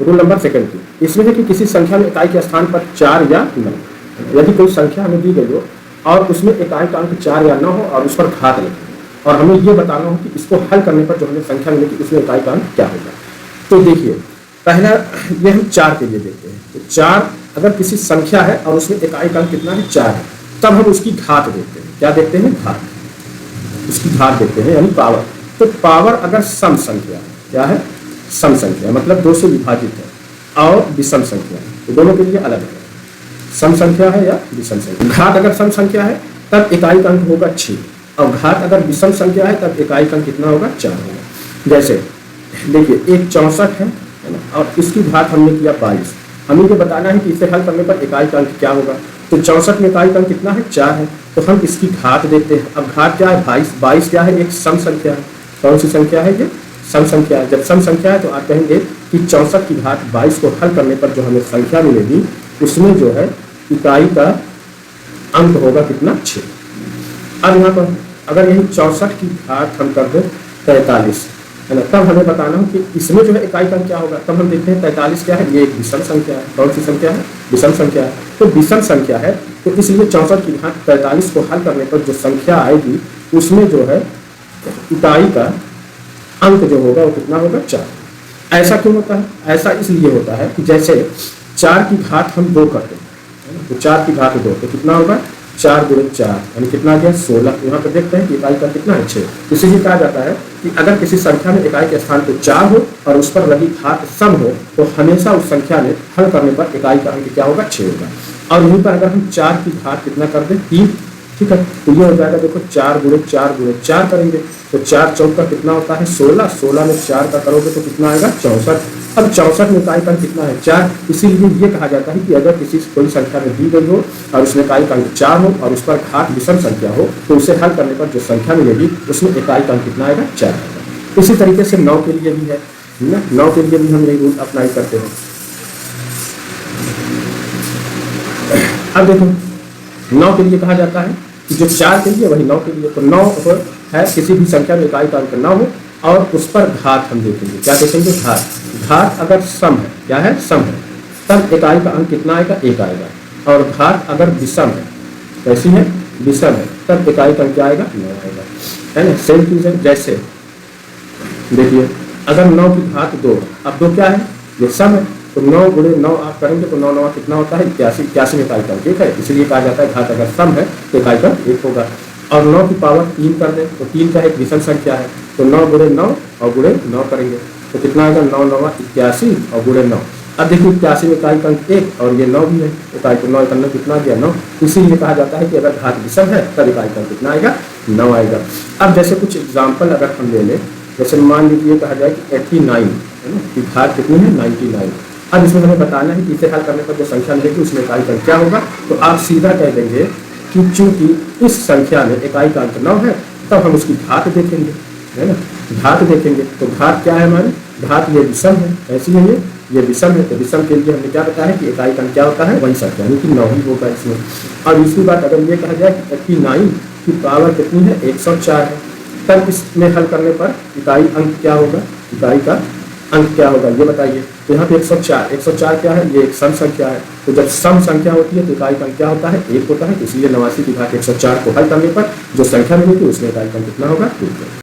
Rule number second की इसमें है कि किसी संख्या में इकाई के स्थान पर 4 या 9, यदि कोई संख्या हमें दी गई हो और उसमें इकाई का अंक 4 या 9 हो और उस पर घात लिखें और हमें ये बताना हो कि इसको हल करने पर जो हमें संख्या मिलेगी उसमें इकाई का अंक क्या होगा। तो देखिए पहला ये हम 4 के लिए देखते हैं। तो 4 अगर किसी संख्या है और उसमें इकाई का अंक कितना है 4 है, तब हम उसकी घात देखते हैं। क्या देखते हैं? घात, उसकी घात देखते हैं यानी पावर। तो पावर अगर सम संख्या है, क्या है? सम संख्या, मतलब 2 से विभाजित है और विषम संख्या है, तो दोनों के लिए अलग है, सम संख्या है या विषम संख्या। घात अगर सम संख्या है तब इकाई का अंक होगा 6 और घात अगर विषम संख्या है तब इकाई का अंक कितना होगा? 4 होगा। जैसे देखिए एक 64 है ना, और इसकी घात हमने किया 22। हमें ये बताना है कि इसे हल करने पर इकाई का अंक क्या होगा। तो 64 में इकाई का अंक कितना है? 4 है, तो हम इसकी घात देखते हैं। अब घात क्या है? 22। 22 क्या है? एक सम संख्या है। कौन सी संख्या है ये? सम संख्या है। जब सम संख्या है तो आप कहेंगे कि 64 की घात 22 को हल करने पर जो हमें संख्या मिलेगी उसमें जो है इकाई का अंक होगा कितना? 6। अब यहाँ पर अगर यही 64 की घात हम कर दें 43 है ना, तब हमें बताना हो कि इसमें जो है इकाई का अंक क्या होगा। तब हम देखते हैं 43 क्या है? ये एक विषम संख्या है। कौन सी संख्या है? विषम संख्या है। तो विषम संख्या है तो इसलिए 64 की घात 43 को हल करने पर जो संख्या आएगी उसमें जो है इकाई का अंक जो होगा वो कितना होगा? 4। ऐसा क्यों होता है? ऐसा इसलिए होता है कि जैसे 4 की घात हम 2 करते हैं, तो 4 की घात 2 तो कितना होगा? 4 गुणे 4 यानी कितना आ गया? 16। यहाँ पर देखते हैं कि इकाई का कितना है? 6। इसीलिए कहा जाता है कि अगर किसी संख्या में इकाई के स्थान पर 4 हो और उस पर लगी घात सम हो तो हमेशा उस संख्या में हल करने पर इकाई का अंक क्या होगा? 6 होगा। और यहीं पर अगर हम 4 की घात कितना कर दें? 3, ठीक है, तो ये हो जाएगा देखो 4 गुणे 4 गुणे 4 करेंगे तो 4 चौका कितना होता है? 16। 16 में 4 का करोगे तो कितना आएगा? 64। अब 64 में इकाई का अंक कितना है? 4। इसीलिए ये कहा जाता है कि अगर किसी कोई संख्या में दी गई हो और उसमें इकाई का अंक 4 हो और उस पर घात विषम संख्या हो तो उसे हल करने पर जो संख्या मिलेगी उसमें इकाई का अंक कितना आएगा? 4 आएगा। इसी तरीके से 9 के लिए भी है ना, 9 के लिए भी हम यही रूल अप्लाई करते हैं। अब देखो 9 के लिए कहा जाता है कि जो 4 के लिए वही 9 के लिए। तो 9 है किसी भी संख्या में इकाई का अंक 9 हो और उस पर घात हम देखेंगे। क्या देखेंगे? घात। घात अगर सम है, क्या है? सम है, तब इकाई का अंक कितना आएगा? 1 आएगा। और घात अगर विषम है, कैसी है? विषम है, तब इकाई का अंक क्या आएगा? 9 आएगा, है ना। सेम चीज है। जैसे देखिए अगर 9 की घात 2, अब 2 क्या है? ये सम है, तो 9 गुणे 9 आप करेंगे तो 9 9 कितना होता है? 81। 81 में इकाई का अंक 1 है, इसलिए कहा जाता है घात अगर सम है तो इकाई का 1 होगा। और 9 की पावर 3 कर दें तो 3 का एक विषम संख्या है, तो 9 गुणे 9 और गुणे 9 करेंगे तो कितना आएगा? 9 9 81 और गुणे 9। अब देखिए 81 में इकाई का अंक 1 और ये 9 भी है, इकाई को 9 करना कितना गया? 9। इसीलिए कहा जाता है कि अगर घात विषम है तब इकाई का अंक कितना आएगा? 9 आएगा। अब जैसे कुछ एग्जाम्पल अगर हम ले लें, जैसे मान लीजिए कहा जाए कि 89 है ना, कि घात कितनी है? 99। अब इसमें हमें बताना है कि इसे हल करने पर जो संख्या मिलेगी उसमें इकाई का क्या होगा। तो आप सीधा कह देंगे कि चूंकि इस संख्या में इकाई का अंक 9 है तब हम उसकी घात देखेंगे, है ना। घात देखेंगे तो घात क्या है हमारी? घात ये विषम है, ऐसी है ये विषम है, तो विषम के लिए हमने क्या बताया कि इकाई का अंक क्या होता है? वही संख्या यानी कि 9 ही होगा इसमें। और दूसरी बात अगर ये कहा जाए कि 89 की पावर कितनी है? 104 है, तब इसमें हल करने पर इकाई अंक क्या होगा? इकाई का अंक क्या होगा ये बताइए। तो यहाँ पे 104, 104 क्या है? ये एक सम संख्या है, तो जब सम संख्या होती है तो इकाई का अंक क्या होता है? 1 होता है। इसलिए 89 की घात 104 को हल करने पर जो संख्या मिलेगी उसमें इकाई का अंक कितना होगा? 1 होगा।